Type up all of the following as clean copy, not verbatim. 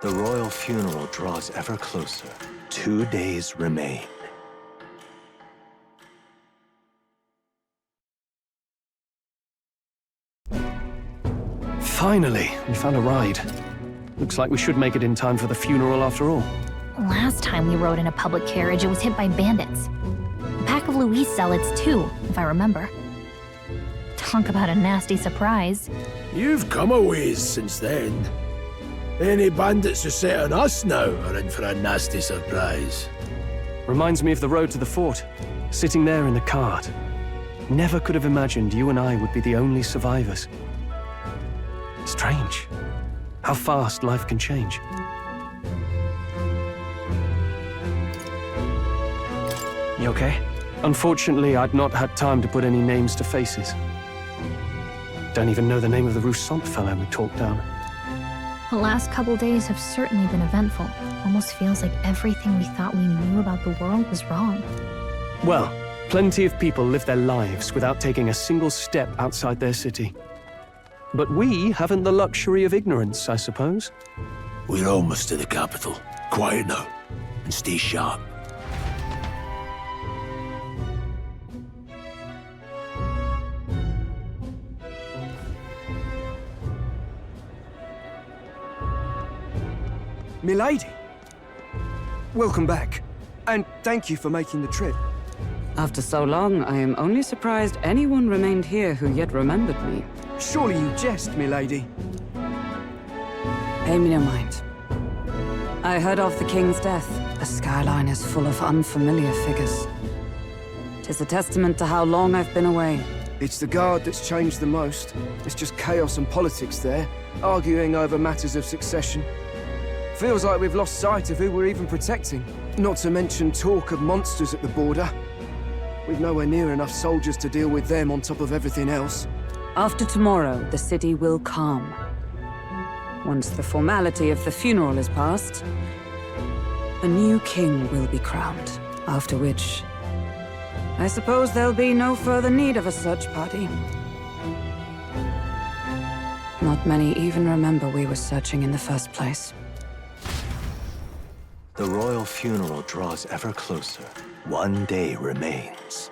The royal funeral draws ever closer. 2 days remain. Finally, we found a ride. Looks like we should make it in time for the funeral after all. Last time we rode in a public carriage, it was hit by bandits. A pack of Louis zealots, too, if I remember. Talk about a nasty surprise. You've come a ways since then. Any bandits who set on us now are in for a nasty surprise. Reminds me of the road to the fort, sitting there in the cart. Never could have imagined you and I would be the only survivors. Strange. How fast life can change. You okay? Unfortunately, I'd not had time to put any names to faces. Don't even know the name of the Roussant fellow we talked down. The last couple days have certainly been eventful. Almost feels like everything we thought we knew about the world was wrong. Well, plenty of people live their lives without taking a single step outside their city. But we haven't the luxury of ignorance, I suppose. We're almost to the capital. Quiet now, and stay sharp. Milady! Welcome back, and thank you for making the trip. After so long, I am only surprised anyone remained here who yet remembered me. Surely you jest, milady. Pay me no mind. I heard of the king's death. The skyline is full of unfamiliar figures. 'Tis a testament to how long I've been away. It's the guard that's changed the most. It's just chaos and politics there, arguing over matters of succession. Feels like we've lost sight of who we're even protecting. Not to mention talk of monsters at the border. We've nowhere near enough soldiers to deal with them on top of everything else. After tomorrow, the city will calm. Once the formality of the funeral is past, a new king will be crowned. After which, I suppose there'll be no further need of a search party. Not many even remember we were searching in the first place. The royal funeral draws ever closer. 1 day remains.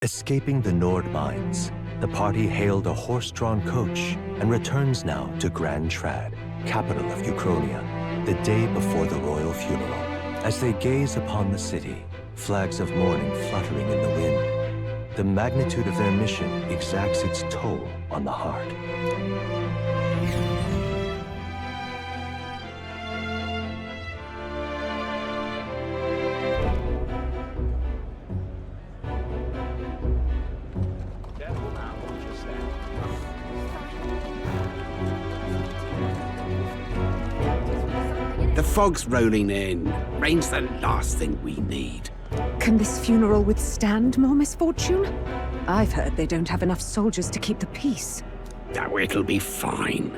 Escaping the Nord mines, the party hailed a horse-drawn coach and returns now to Grand Trad, capital of Uchronia, the day before the royal funeral. As they gaze upon the city, flags of mourning fluttering in the wind, the magnitude of their mission exacts its toll on the heart. The fog's rolling in. Rain's the last thing we need. Can this funeral withstand more misfortune? I've heard they don't have enough soldiers to keep the peace. Oh, it'll be fine.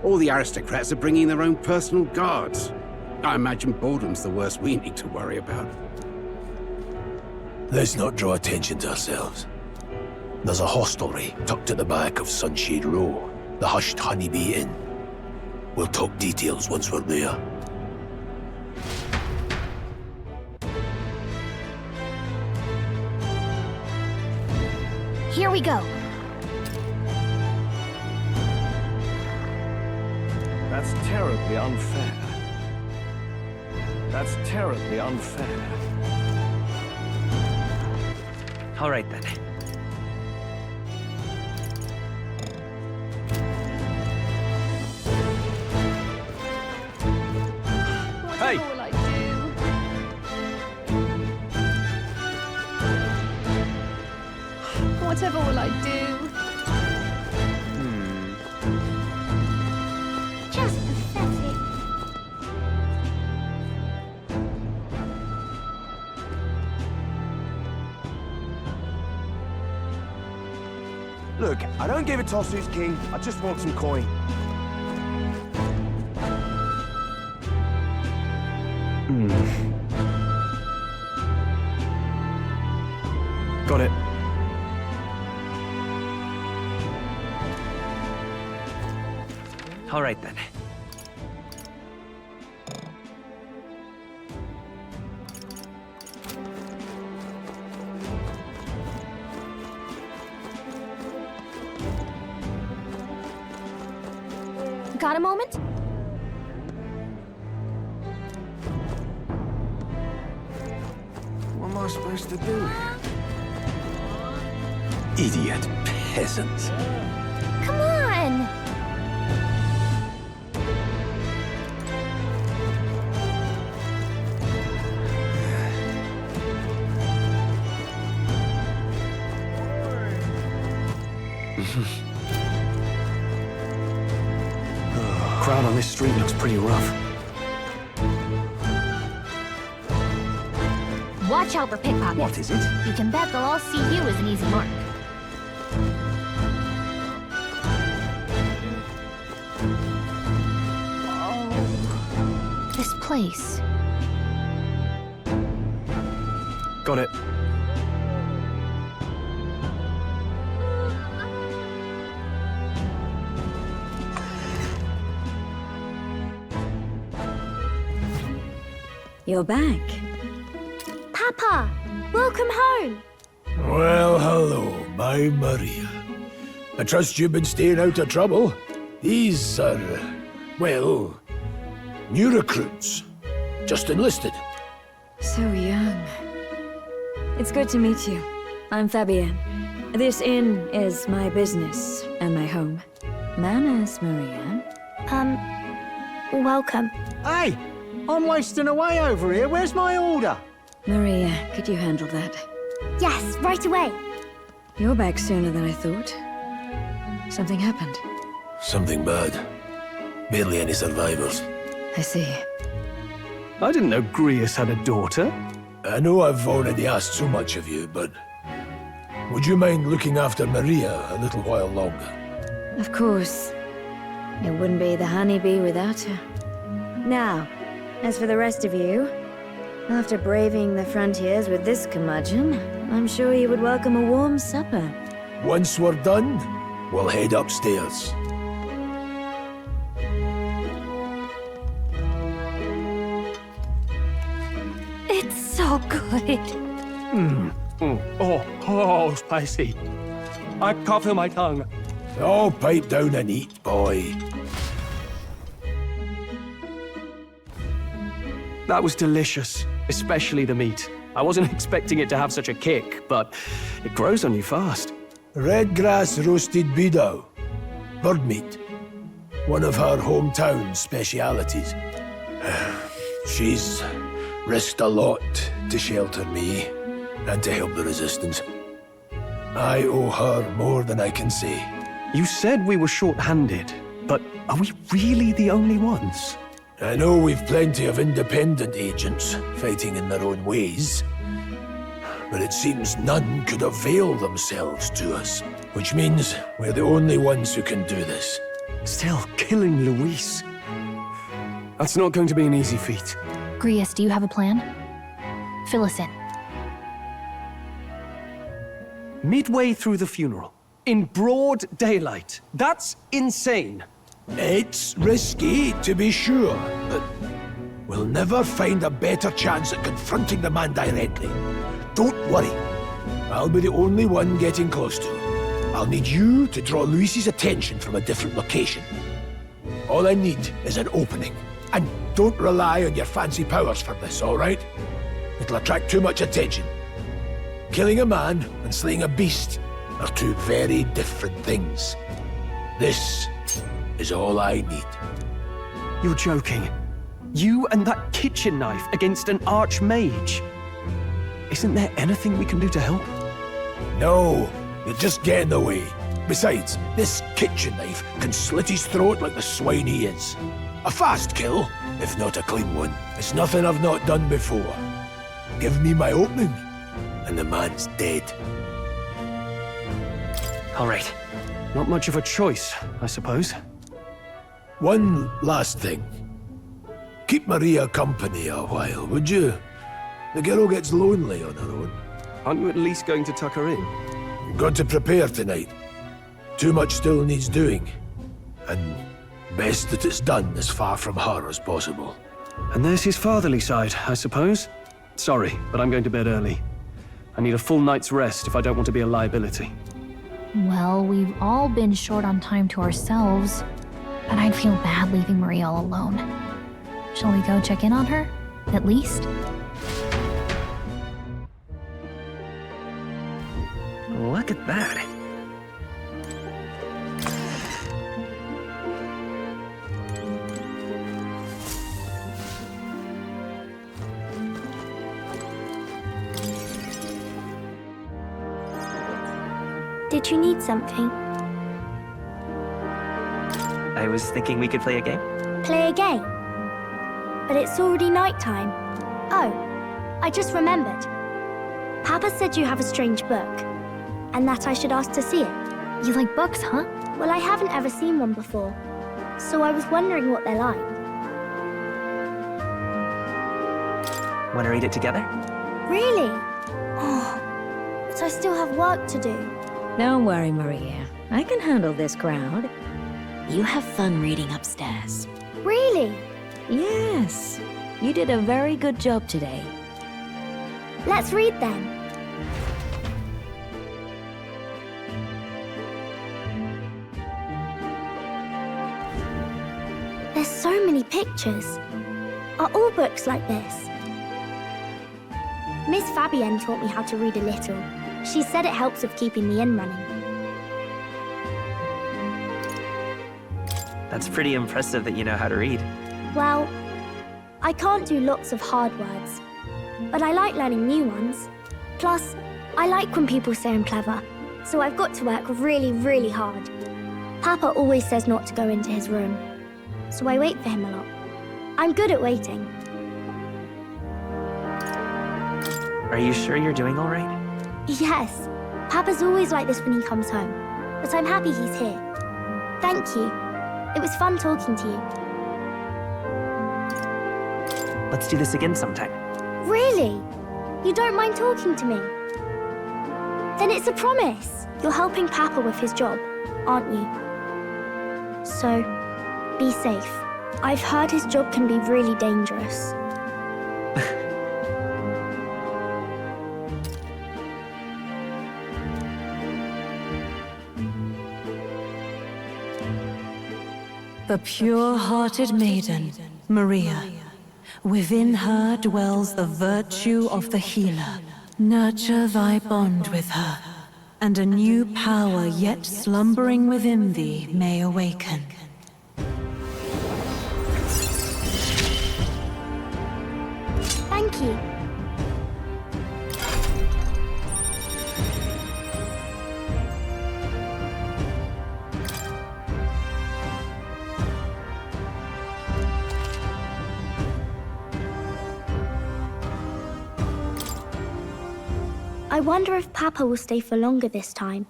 All the aristocrats are bringing their own personal guards. I imagine boredom's the worst we need to worry about. Let's not draw attention to ourselves. There's a hostelry tucked at the back of Sunshade Row, the Hushed Honeybee Inn. We'll talk details once we're there. Here we go. That's terribly unfair. That's terribly unfair. All right then. Hey! What will I do? Whatever will I do? Just pathetic. Look, I don't give a toss who's king. I just want some coin. Got it. All right then. Got a moment? What am I supposed to do here? Idiot peasants. Come on! Crowd on this street looks pretty rough. Watch out for pickpockets. What is it? You can bet they'll all see you as an easy mark. Oh, this place. Got it. You're back. Papa, welcome home. Well, hello, my Maria. I trust you've been staying out of trouble. These are, well, new recruits. Just enlisted. So young. It's good to meet you. I'm Fabienne. This inn is my business and my home. Manners, Maria. Welcome. Hey! I'm wasting away over here. Where's my order? Maria, could you handle that? Yes, right away. You're back sooner than I thought. Something happened. Something bad. Barely any survivors. I see. I didn't know Grius had a daughter. I know I've already asked so much of you, but would you mind looking after Maria a little while longer? Of course. It wouldn't be the honeybee without her. Now, as for the rest of you, after braving the frontiers with this curmudgeon, I'm sure you would welcome a warm supper. Once we're done, we'll head upstairs. It's so good. Oh, spicy. I can't feel my tongue. Oh, pipe down and eat, boy. That was delicious, especially the meat. I wasn't expecting it to have such a kick, but it grows on you fast. Red grass roasted bidou. Bird meat. One of her hometown specialities. She's risked a lot to shelter me and to help the resistance. I owe her more than I can say. You said we were short-handed, but are we really the only ones? I know we've plenty of independent agents fighting in their own ways, but it seems none could avail themselves to us, which means we're the only ones who can do this. Still, killing Luis. That's not going to be an easy feat. Grius, do you have a plan? Fill us in. Midway through the funeral, in broad daylight. That's insane. It's risky, to be sure, but we'll never find a better chance at confronting the man directly. Don't worry. I'll be the only one getting close to him. I'll need you to draw Luis's attention from a different location. All I need is an opening. And don't rely on your fancy powers for this, all right? It'll attract too much attention. Killing a man and slaying a beast are two very different things. This is all I need. You're joking. You and that kitchen knife against an archmage. Isn't there anything we can do to help? No, you'll just get in the way. Besides, this kitchen knife can slit his throat like the swine he is. A fast kill, if not a clean one. It's nothing I've not done before. Give me my opening, and the man's dead. All right. Not much of a choice, I suppose. One last thing. Keep Maria company a while, would you? The girl gets lonely on her own. Aren't you at least going to tuck her in? Got to prepare tonight. Too much still needs doing. And Best that it's done as far from her as possible. And there's his fatherly side, I suppose. Sorry, but I'm going to bed early. I need a full night's rest if I don't want to be a liability. Well, we've all been short on time to ourselves, but I'd feel bad leaving Maria all alone. Shall we go check in on her, at least? Look at that. Did you need something? I was thinking we could play a game. Play a game? But it's already nighttime. Oh, I just remembered. Papa said you have a strange book, and that I should ask to see it. You like books, huh? Well, I haven't ever seen one before, so I was wondering what they're like. Want to read it together? Really? Oh, but I still have work to do. Don't worry, Maria. I can handle this crowd. You have fun reading upstairs. Really? Yes. You did a very good job today. Let's read then. There's so many pictures. Are all books like this? Miss Fabienne taught me how to read a little. She said it helps with keeping the inn running. That's pretty impressive that you know how to read. Well, I can't do lots of hard words, but I like learning new ones. Plus, I like when people say I'm clever, so I've got to work really, really hard. Papa always says not to go into his room, so I wait for him a lot. I'm good at waiting. Are you sure you're doing all right? Yes, Papa's always like this when he comes home, but I'm happy he's here. Thank you. It was fun talking to you. Let's do this again sometime. Really? You don't mind talking to me? Then it's a promise. You're helping Papa with his job, aren't you? So, be safe. I've heard his job can be really dangerous. The pure-hearted maiden, Maria. Within her dwells the virtue of the healer. Nurture thy bond with her, and a new power yet slumbering within thee may awaken. Thank you. I wonder if Papa will stay for longer this time.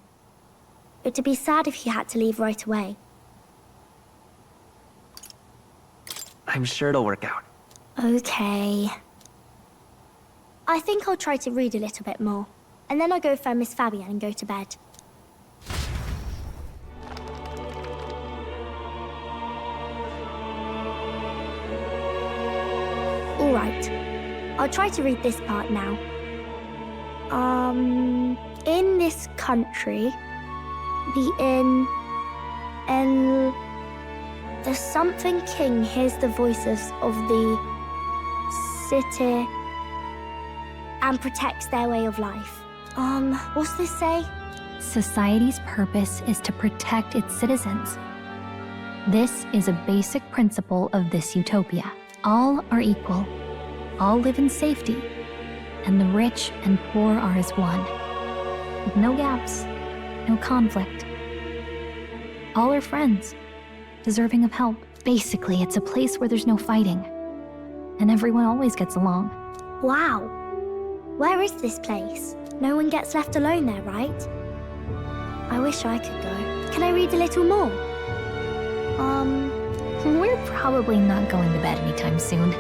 It'd be sad if he had to leave right away. I'm sure it'll work out. Okay. I think I'll try to read a little bit more, and then I'll go find Miss Fabienne and go to bed. All right. I'll try to read this part now. In this country, the something king hears the voices of the city and protects their way of life. What's this say? Society's purpose is to protect its citizens. This is a basic principle of this utopia. All are equal. All live in safety. And the rich and poor are as one. With no gaps, no conflict. All are friends, deserving of help. Basically, it's a place where there's no fighting. And everyone always gets along. Wow. Where is this place? No one gets left alone there, right? I wish I could go. Can I read a little more? We're probably not going to bed anytime soon.